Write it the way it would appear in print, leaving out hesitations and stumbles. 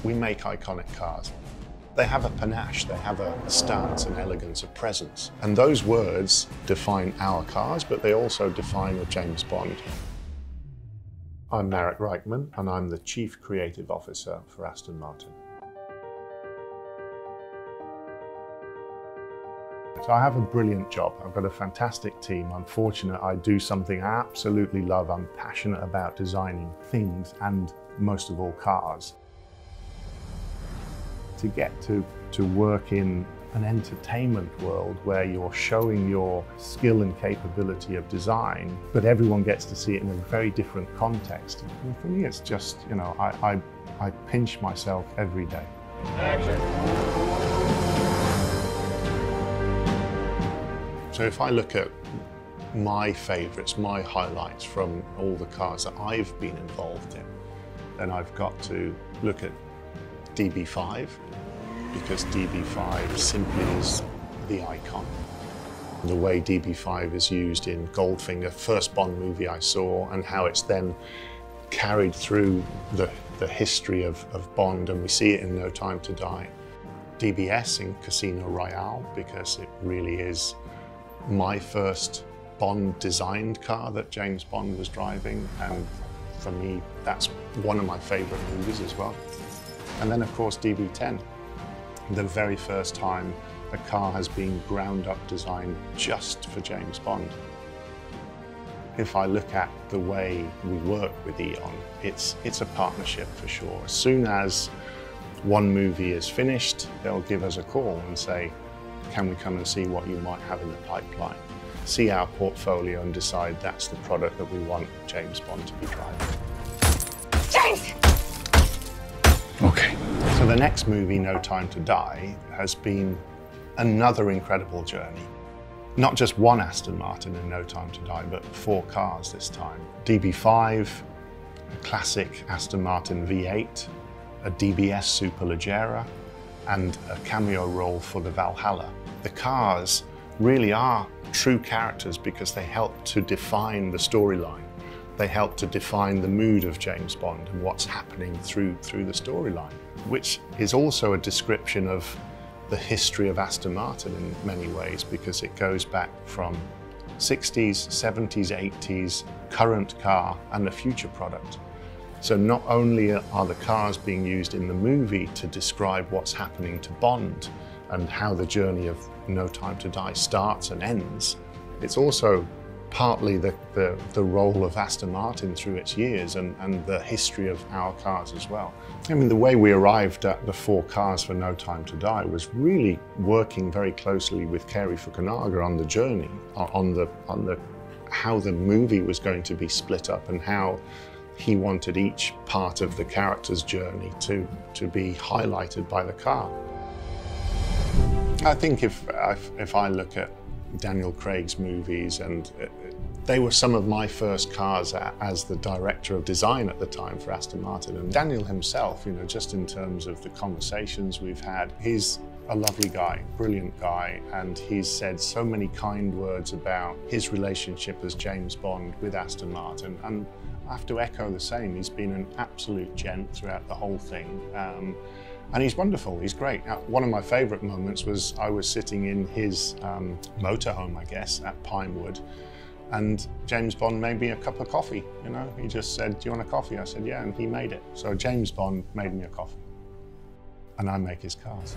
We make iconic cars. They have a panache, they have a stance, an elegance, a presence. And those words define our cars, but they also define a James Bond. I'm Marek Reichman, and I'm the Chief Creative Officer for Aston Martin. So I have a brilliant job. I've got a fantastic team. I'm fortunate I do something I absolutely love. I'm passionate about designing things and most of all cars. To get to work in an entertainment world where you're showing your skill and capability of design, but everyone gets to see it in a very different context. And for me, it's just, you know, I pinch myself every day. So if I look at my favourites, my highlights from all the cars that I've been involved in, then I've got to look at DB5, because DB5 simply is the icon. The way DB5 is used in Goldfinger, first Bond movie I saw, and how it's then carried through the history of Bond, and we see it in No Time to Die. DBS in Casino Royale, because it really is my first Bond designed car that James Bond was driving, and for me that's one of my favourite movies as well. And then of course DB10, the very first time a car has been ground up designed just for James Bond. If I look at the way we work with Eon, it's a partnership for sure. As soon as one movie is finished, they'll give us a call and say, can we come and see what you might have in the pipeline? See our portfolio and decide that's the product that we want James Bond to be driving. James! Okay. So the next movie, No Time to Die, has been another incredible journey. Not just one Aston Martin in No Time to Die, but 4 cars this time. DB5, a classic Aston Martin V8, a DBS Superleggera, and a cameo role for the Valhalla. The cars really are true characters because they help to define the storyline. They help to define the mood of James Bond and what's happening through the storyline, which is also a description of the history of Aston Martin in many ways, because it goes back from 60s, 70s, 80s, current car and the future product. So not only are the cars being used in the movie to describe what's happening to Bond and how the journey of No Time to Die starts and ends, it's also partly the role of Aston Martin through its years and the history of our cars as well. I mean, the way we arrived at the 4 cars for No Time to Die was really working very closely with Cary Fukunaga on the journey, on how the movie was going to be split up and how he wanted each part of the character's journey to be highlighted by the car. I think if I look at Daniel Craig's movies, and they were some of my first cars as the director of design at the time for Aston Martin. And Daniel himself, you know, just in terms of the conversations we've had, he's a lovely guy, brilliant guy, and he's said so many kind words about his relationship as James Bond with Aston Martin. And I have to echo the same. He's been an absolute gent throughout the whole thing. And he's wonderful, he's great. One of my favourite moments was I was sitting in his motorhome, I guess, at Pinewood, and James Bond made me a cup of coffee, you know? He just said, do you want a coffee? I said, yeah, and he made it. So James Bond made me a coffee, and I make his cars.